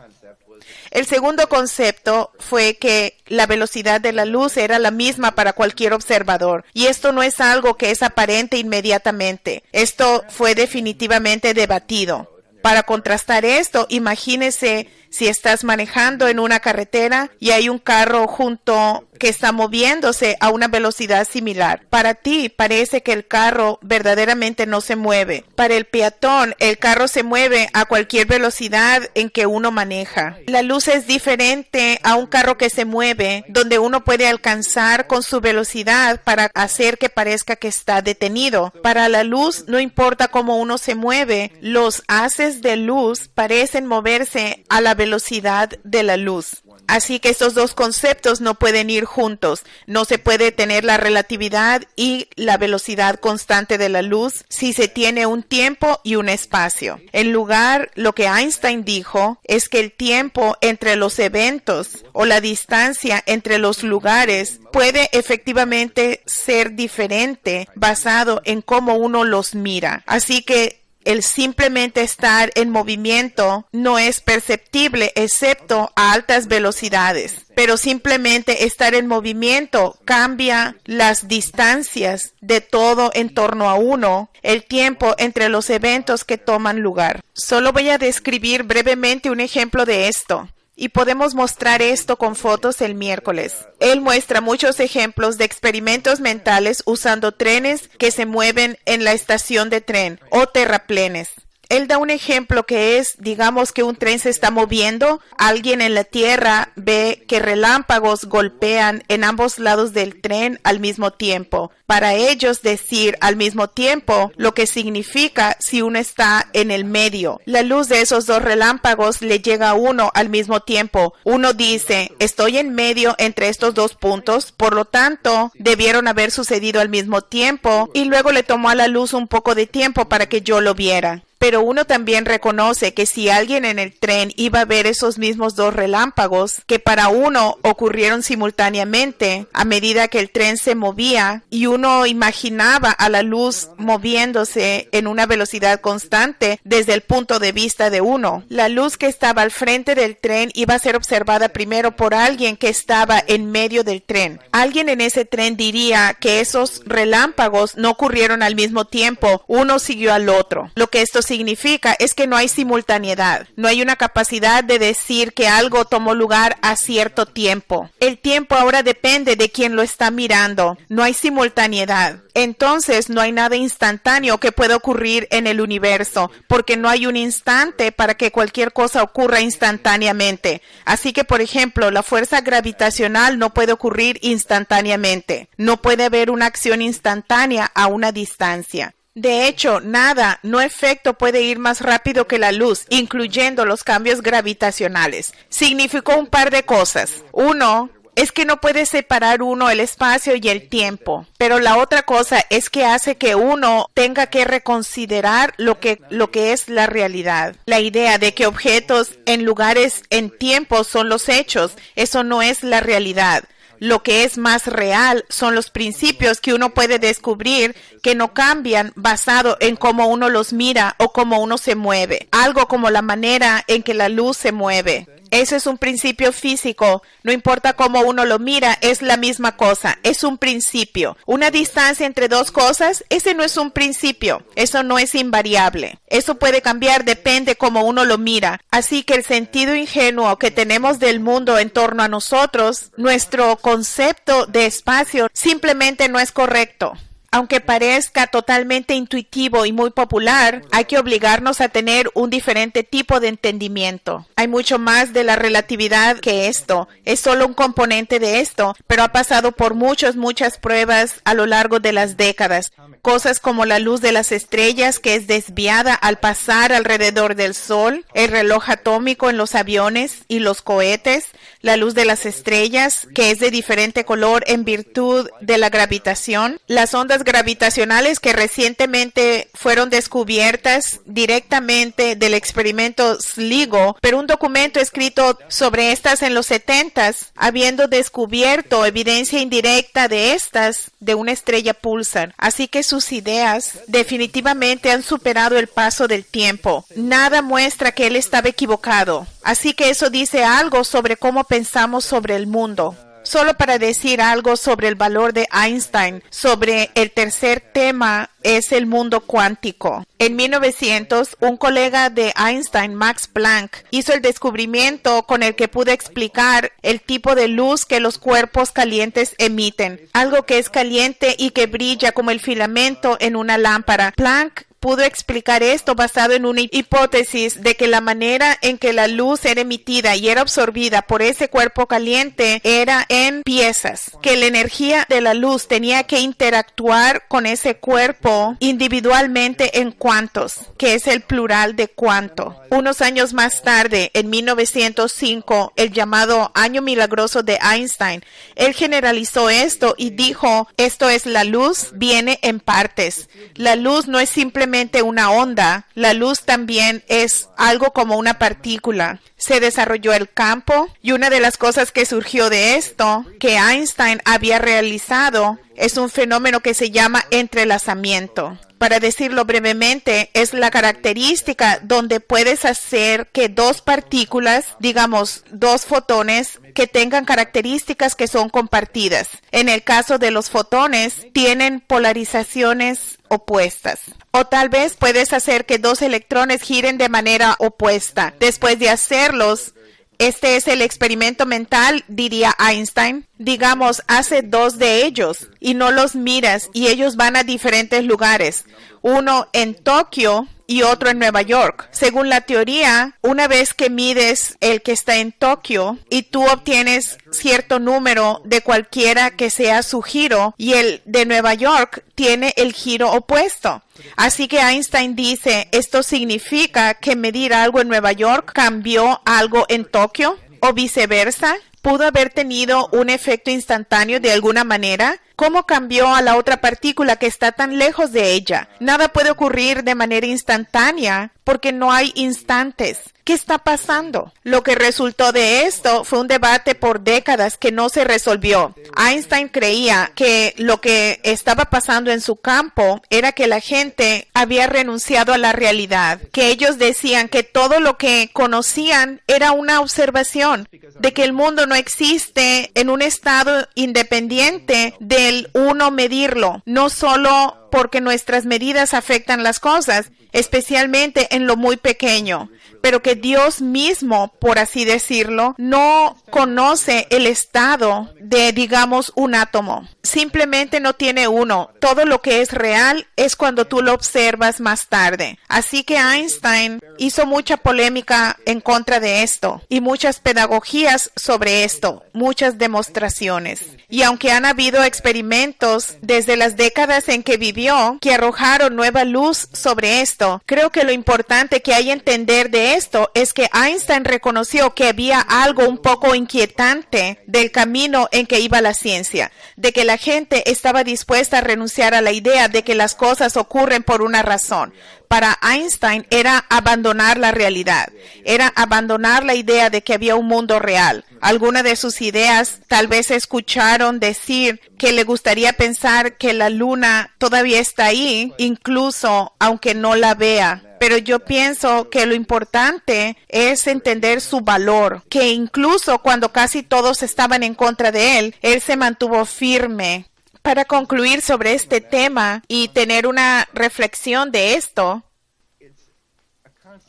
El segundo concepto fue que la velocidad de la luz era la misma para cualquier observador. Y esto no es algo que es aparente inmediatamente. Esto fue definitivamente debatido. Para contrastar esto, imagínese si estás manejando en una carretera y hay un carro junto que está moviéndose a una velocidad similar. Para ti parece que el carro verdaderamente no se mueve. Para el peatón, el carro se mueve a cualquier velocidad en que uno maneja. La luz es diferente a un carro que se mueve, donde uno puede alcanzar con su velocidad para hacer que parezca que está detenido. Para la luz, no importa cómo uno se mueve, los haces de luz parecen moverse a la velocidad de la luz. Así que estos dos conceptos no pueden ir juntos. No se puede tener la relatividad y la velocidad constante de la luz si se tiene un tiempo y un espacio. En lugar, lo que Einstein dijo es que el tiempo entre los eventos o la distancia entre los lugares puede efectivamente ser diferente basado en cómo uno los mira. Así que el simplemente estar en movimiento no es perceptible excepto a altas velocidades, pero simplemente estar en movimiento cambia las distancias de todo en torno a uno, el tiempo entre los eventos que toman lugar. Solo voy a describir brevemente un ejemplo de esto. Y podemos mostrar esto con fotos el miércoles. Él muestra muchos ejemplos de experimentos mentales usando trenes que se mueven en la estación de tren o terraplenes. Él da un ejemplo que es, digamos que un tren se está moviendo, alguien en la tierra ve que relámpagos golpean en ambos lados del tren al mismo tiempo. Para ellos decir al mismo tiempo lo que significa si uno está en el medio. La luz de esos dos relámpagos le llega a uno al mismo tiempo. Uno dice, estoy en medio entre estos dos puntos, por lo tanto, debieron haber sucedido al mismo tiempo y luego le tomó a la luz un poco de tiempo para que yo lo viera. Pero uno también reconoce que si alguien en el tren iba a ver esos mismos dos relámpagos, que para uno ocurrieron simultáneamente a medida que el tren se movía y uno imaginaba a la luz moviéndose en una velocidad constante desde el punto de vista de uno. La luz que estaba al frente del tren iba a ser observada primero por alguien que estaba en medio del tren. Alguien en ese tren diría que esos relámpagos no ocurrieron al mismo tiempo, uno siguió al otro. Lo que esto significa es que no hay simultaneidad, no hay una capacidad de decir que algo tomó lugar a cierto tiempo. El tiempo ahora depende de quien lo está mirando, no hay simultaneidad. Entonces no hay nada instantáneo que pueda ocurrir en el universo, porque no hay un instante para que cualquier cosa ocurra instantáneamente. Así que, por ejemplo, la fuerza gravitacional no puede ocurrir instantáneamente. No puede haber una acción instantánea a una distancia. De hecho, nada, no efecto puede ir más rápido que la luz, incluyendo los cambios gravitacionales. Significó un par de cosas. Uno, es que no puede separar uno el espacio y el tiempo. Pero la otra cosa es que hace que uno tenga que reconsiderar lo que es la realidad. La idea de que objetos en lugares en tiempo son los hechos, eso no es la realidad. Lo que es más real son los principios que uno puede descubrir que no cambian basado en cómo uno los mira o cómo uno se mueve. Algo como la manera en que la luz se mueve. Eso es un principio físico. No importa cómo uno lo mira, es la misma cosa. Es un principio. Una distancia entre dos cosas, ese no es un principio. Eso no es invariable. Eso puede cambiar, depende cómo uno lo mira. Así que el sentido ingenuo que tenemos del mundo en torno a nosotros, nuestro concepto de espacio, simplemente no es correcto. Aunque parezca totalmente intuitivo y muy popular, hay que obligarnos a tener un diferente tipo de entendimiento. Hay mucho más de la relatividad que esto. Es solo un componente de esto, pero ha pasado por muchas pruebas a lo largo de las décadas. Cosas como la luz de las estrellas que es desviada al pasar alrededor del Sol, el reloj atómico en los aviones y los cohetes, la luz de las estrellas que es de diferente color en virtud de la gravitación, las ondas gravitacionales que recientemente fueron descubiertas directamente del experimento SLIGO, pero un documento escrito sobre estas en los 70s, habiendo descubierto evidencia indirecta de estas de una estrella pulsar. Así que sus ideas definitivamente han superado el paso del tiempo. Nada muestra que él estaba equivocado. Así que eso dice algo sobre cómo pensamos sobre el mundo. Solo para decir algo sobre el valor de Einstein, sobre el tercer tema es el mundo cuántico. En 1900, un colega de Einstein, Max Planck, hizo el descubrimiento con el que pudo explicar el tipo de luz que los cuerpos calientes emiten, algo que es caliente y que brilla como el filamento en una lámpara. Planck pudo explicar esto basado en una hipótesis de que la manera en que la luz era emitida y era absorbida por ese cuerpo caliente era en piezas, que la energía de la luz tenía que interactuar con ese cuerpo individualmente en cuantos, que es el plural de cuanto. Unos años más tarde, en 1905, el llamado Año Milagroso de Einstein, él generalizó esto y dijo, esto es la luz, viene en partes. La luz no es simplemente una onda, la luz también es algo como una partícula. Se desarrolló el campo y una de las cosas que surgió de esto, que Einstein había realizado, es un fenómeno que se llama entrelazamiento. Para decirlo brevemente, es la característica donde puedes hacer que dos partículas, digamos dos fotones, que tengan características que son compartidas. En el caso de los fotones, tienen polarizaciones opuestas. O tal vez puedes hacer que dos electrones giren de manera opuesta. Después de hacerlos, este es el experimento mental, diría Einstein. Digamos, hace dos de ellos y no los miras y ellos van a diferentes lugares. Uno en Tokio y otro en Nueva York. Según la teoría, una vez que mides el que está en Tokio y tú obtienes cierto número de cualquiera que sea su giro y el de Nueva York tiene el giro opuesto. Así que Einstein dice, ¿esto significa que medir algo en Nueva York cambió algo en Tokio o viceversa? ¿Pudo haber tenido un efecto instantáneo de alguna manera? ¿Cómo cambió a la otra partícula que está tan lejos de ella? Nada puede ocurrir de manera instantánea porque no hay instantes. ¿Qué está pasando? Lo que resultó de esto fue un debate por décadas que no se resolvió. Einstein creía que lo que estaba pasando en su campo era que la gente había renunciado a la realidad, que ellos decían que todo lo que conocían era una observación, de que el mundo no existe en un estado independiente del uno medirlo, no solo porque nuestras medidas afectan las cosas, especialmente en lo muy pequeño, pero que Dios mismo, por así decirlo, no conoce el estado de, digamos, un átomo. Simplemente no tiene uno. Todo lo que es real es cuando tú lo observas más tarde. Así que Einstein hizo mucha polémica en contra de esto y muchas pedagogías sobre esto, muchas demostraciones. Y aunque han habido experimentos desde las décadas en que vivió que arrojaron nueva luz sobre esto, creo que lo importante que hay que entender de esto es que Einstein reconoció que había algo un poco inquietante del camino en que iba la ciencia, de que la gente estaba dispuesta a renunciar a la idea de que las cosas ocurren por una razón. Para Einstein era abandonar la realidad, era abandonar la idea de que había un mundo real. Algunas de sus ideas tal vez escucharon decir que le gustaría pensar que la luna todavía está ahí, incluso aunque no la vea. Pero yo pienso que lo importante es entender su valor, que incluso cuando casi todos estaban en contra de él se mantuvo firme. Para concluir sobre este tema y tener una reflexión de esto,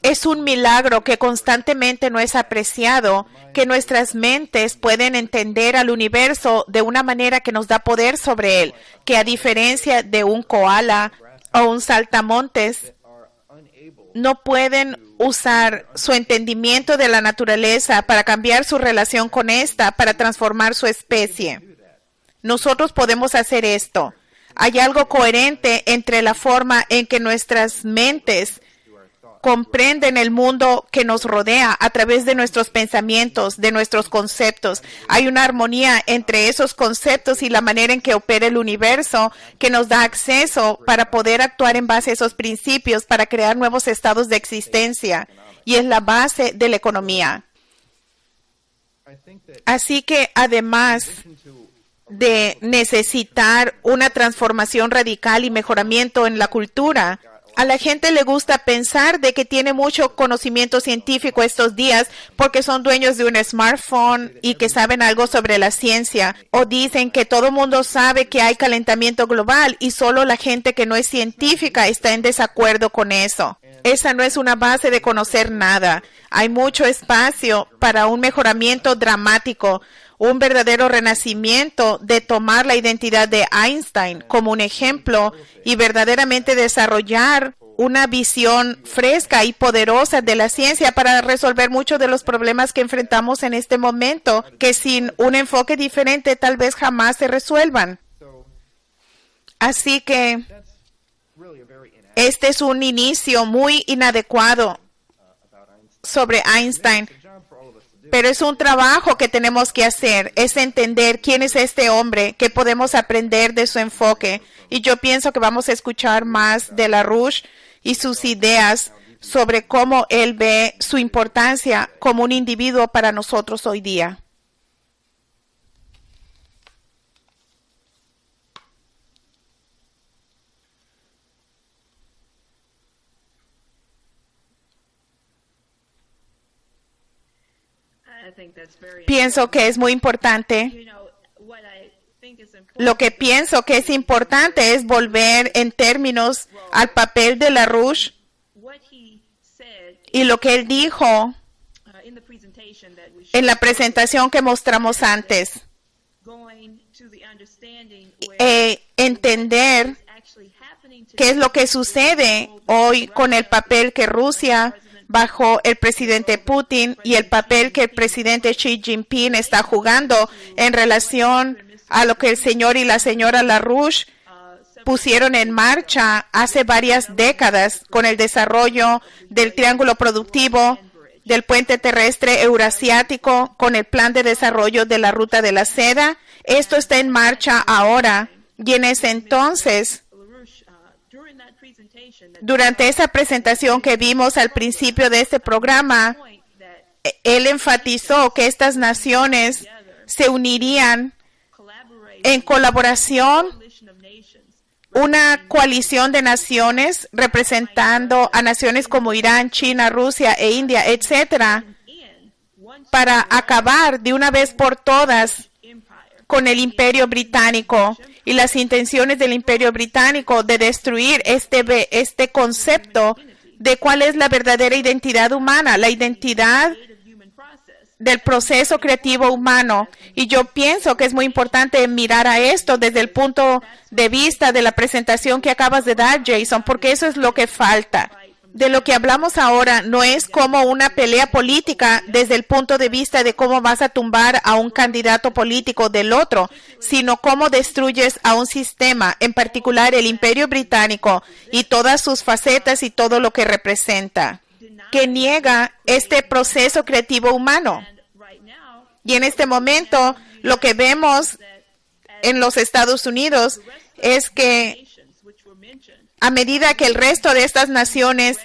es un milagro que constantemente no es apreciado, que nuestras mentes pueden entender al universo de una manera que nos da poder sobre él, que a diferencia de un koala o un saltamontes, no pueden usar su entendimiento de la naturaleza para cambiar su relación con esta, para transformar su especie. Nosotros podemos hacer esto. Hay algo coherente entre la forma en que nuestras mentes comprenden el mundo que nos rodea a través de nuestros pensamientos, de nuestros conceptos. Hay una armonía entre esos conceptos y la manera en que opera el universo que nos da acceso para poder actuar en base a esos principios para crear nuevos estados de existencia. Y es la base de la economía. Así que además de necesitar una transformación radical y mejoramiento en la cultura, A la gente le gusta pensar de que tiene mucho conocimiento científico estos días porque son dueños de un smartphone y que saben algo sobre la ciencia. O dicen que todo el mundo sabe que hay calentamiento global y solo la gente que no es científica está en desacuerdo con eso. Esa no es una base de conocer nada. Hay mucho espacio para un mejoramiento dramático, un verdadero renacimiento de tomar la identidad de Einstein como un ejemplo y verdaderamente desarrollar una visión fresca y poderosa de la ciencia para resolver muchos de los problemas que enfrentamos en este momento, que sin un enfoque diferente tal vez jamás se resuelvan. Así que este es un inicio muy inadecuado sobre Einstein. Pero es un trabajo que tenemos que hacer, es entender quién es este hombre, qué podemos aprender de su enfoque. Y yo pienso que vamos a escuchar más de LaRouche y sus ideas sobre cómo él ve su importancia como un individuo para nosotros hoy día. Pienso que es muy importante. Lo que pienso que es importante es volver en términos al papel de LaRouche y lo que él dijo en la presentación que mostramos antes. Entender qué es lo que sucede hoy con el papel que Rusia bajo el presidente Putin y el papel que el presidente Xi Jinping está jugando en relación a lo que el señor y la señora LaRouche pusieron en marcha hace varias décadas con el desarrollo del triángulo productivo, del puente terrestre eurasiático, con el plan de desarrollo de la ruta de la seda. Esto está en marcha ahora y en ese entonces, durante esa presentación que vimos al principio de este programa, él enfatizó que estas naciones se unirían en colaboración, una coalición de naciones representando a naciones como Irán, China, Rusia e India, etcétera, para acabar de una vez por todas con el Imperio Británico y las intenciones del Imperio Británico de destruir este concepto de cuál es la verdadera identidad humana, la identidad del proceso creativo humano. Y yo pienso que es muy importante mirar a esto desde el punto de vista de la presentación que acabas de dar, Jason, porque eso es lo que falta. De lo que hablamos ahora no es como una pelea política desde el punto de vista de cómo vas a tumbar a un candidato político del otro, sino cómo destruyes a un sistema, en particular el Imperio Británico y todas sus facetas y todo lo que representa, que niega este proceso creativo humano. Y en este momento lo que vemos en los Estados Unidos es que a medida que el resto de estas naciones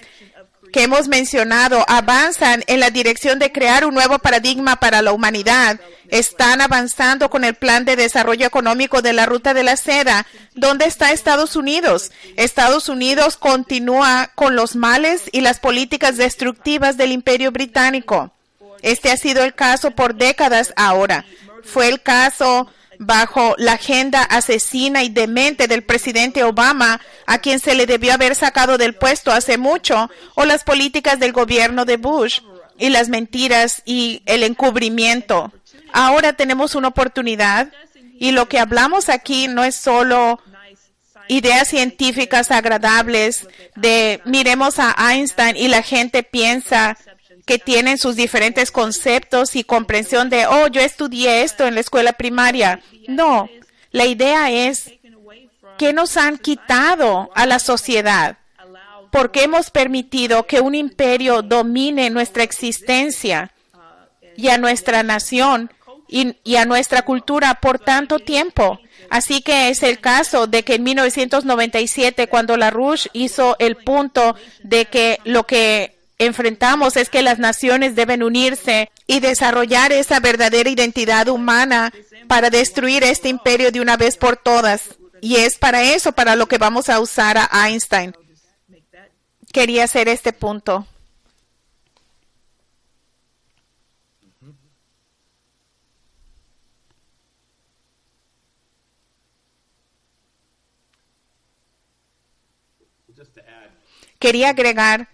que hemos mencionado avanzan en la dirección de crear un nuevo paradigma para la humanidad, están avanzando con el plan de desarrollo económico de la Ruta de la Seda. ¿Dónde está Estados Unidos? Estados Unidos continúa con los males y las políticas destructivas del Imperio Británico. Este ha sido el caso por décadas ahora. Fue el caso bajo la agenda asesina y demente del presidente Obama, a quien se le debió haber sacado del puesto hace mucho, o las políticas del gobierno de Bush y las mentiras y el encubrimiento. Ahora tenemos una oportunidad y lo que hablamos aquí no es solo ideas científicas agradables de miremos a Einstein y la gente piensa que tienen sus diferentes conceptos y comprensión de, oh, yo estudié esto en la escuela primaria. No, la idea es que nos han quitado a la sociedad porque hemos permitido que un imperio domine nuestra existencia y a nuestra nación y a nuestra cultura por tanto tiempo. Así que es el caso de que en 1997, cuando LaRouche hizo el punto de que lo que enfrentamos es que las naciones deben unirse y desarrollar esa verdadera identidad humana para destruir este imperio de una vez por todas. Y es para eso, para lo que vamos a usar a Einstein. quería hacer este punto. Quería agregar,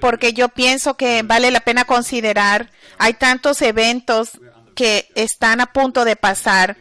porque yo pienso que vale la pena considerar, hay tantos eventos que están a punto de pasar.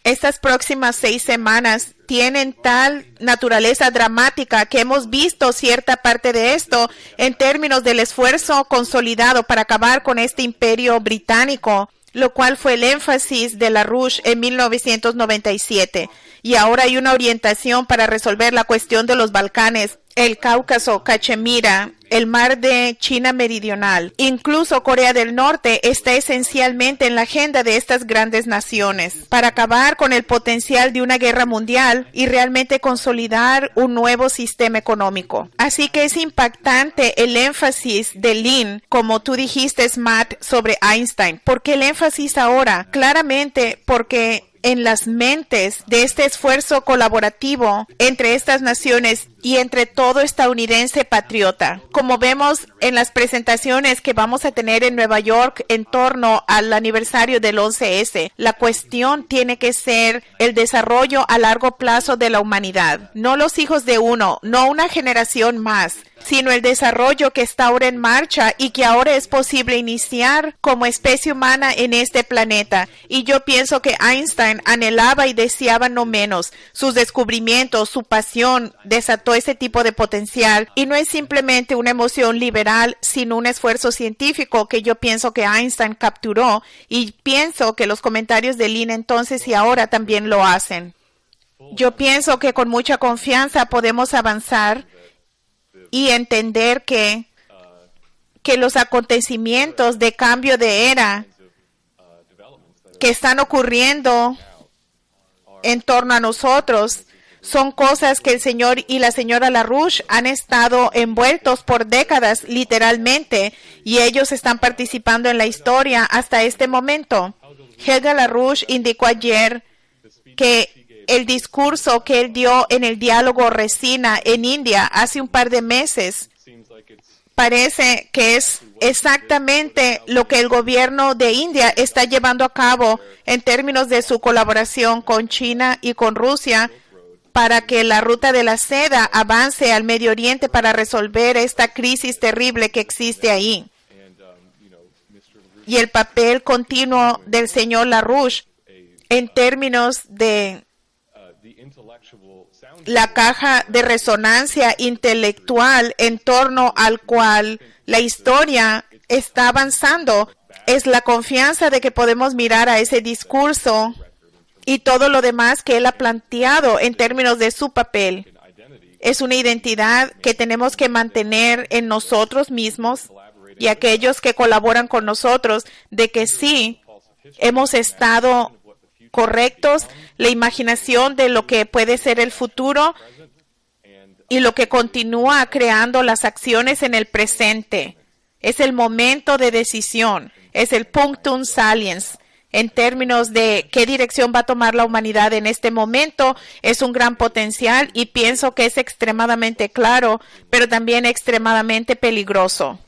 Estas próximas 6 semanas tienen tal naturaleza dramática que hemos visto cierta parte de esto en términos del esfuerzo consolidado para acabar con este imperio británico, lo cual fue el énfasis de LaRouche en 1997. Y ahora hay una orientación para resolver la cuestión de los Balcanes, el Cáucaso, Cachemira, el mar de China Meridional. Incluso Corea del Norte está esencialmente en la agenda de estas grandes naciones para acabar con el potencial de una guerra mundial y realmente consolidar un nuevo sistema económico. Así que es impactante el énfasis de Lynn, como tú dijiste, Matt, sobre Einstein. ¿Por qué el énfasis ahora? Claramente porque en las mentes de este esfuerzo colaborativo entre estas naciones y entre todo estadounidense patriota. Como vemos en las presentaciones que vamos a tener en Nueva York en torno al aniversario del 11S, la cuestión tiene que ser el desarrollo a largo plazo de la humanidad. No los hijos de uno, no una generación más, sino el desarrollo que está ahora en marcha y que ahora es posible iniciar como especie humana en este planeta. Y yo pienso que Einstein anhelaba y deseaba no menos. Sus descubrimientos, su pasión, desató ese tipo de potencial. Y no es simplemente una emoción liberal, sino un esfuerzo científico que yo pienso que Einstein capturó. Y pienso que los comentarios de Lynn entonces y ahora también lo hacen. Yo pienso que con mucha confianza podemos avanzar y entender que los acontecimientos de cambio de era que están ocurriendo en torno a nosotros son cosas que el señor y la señora LaRouche han estado envueltos por décadas, literalmente, y ellos están participando en la historia hasta este momento. Helga LaRouche indicó ayer que el discurso que él dio en el diálogo Resina en India hace un par de meses parece que es exactamente lo que el gobierno de India está llevando a cabo en términos de su colaboración con China y con Rusia para que la ruta de la seda avance al Medio Oriente para resolver esta crisis terrible que existe ahí. Y el papel continuo del señor LaRouche en términos de la caja de resonancia intelectual en torno al cual la historia está avanzando es la confianza de que podemos mirar a ese discurso y todo lo demás que él ha planteado en términos de su papel. Es una identidad que tenemos que mantener en nosotros mismos y aquellos que colaboran con nosotros de que sí, hemos estado correctos, la imaginación de lo que puede ser el futuro y lo que continúa creando las acciones en el presente. Es el momento de decisión, es el punctum saliens. En términos de qué dirección va a tomar la humanidad en este momento, es un gran potencial y pienso que es extremadamente claro, pero también extremadamente peligroso.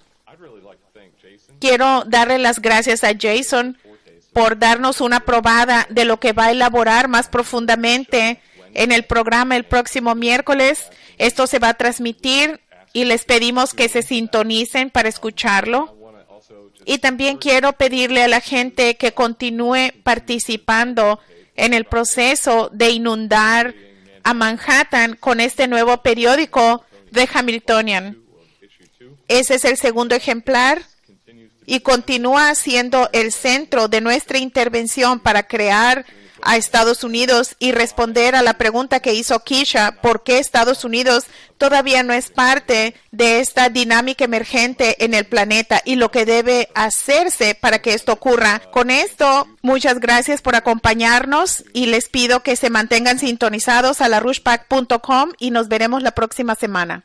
Quiero darle las gracias a Jason por darnos una probada de lo que va a elaborar más profundamente en el programa el próximo miércoles. Esto se va a transmitir y les pedimos que se sintonicen para escucharlo. Y también quiero pedirle a la gente que continúe participando en el proceso de inundar a Manhattan con este nuevo periódico The Hamiltonian. Ese es el segundo ejemplar y continúa siendo el centro de nuestra intervención para crear a Estados Unidos y responder a la pregunta que hizo Keisha, ¿por qué Estados Unidos todavía no es parte de esta dinámica emergente en el planeta y lo que debe hacerse para que esto ocurra? Con esto, muchas gracias por acompañarnos y les pido que se mantengan sintonizados a larouchepac.com y nos veremos la próxima semana.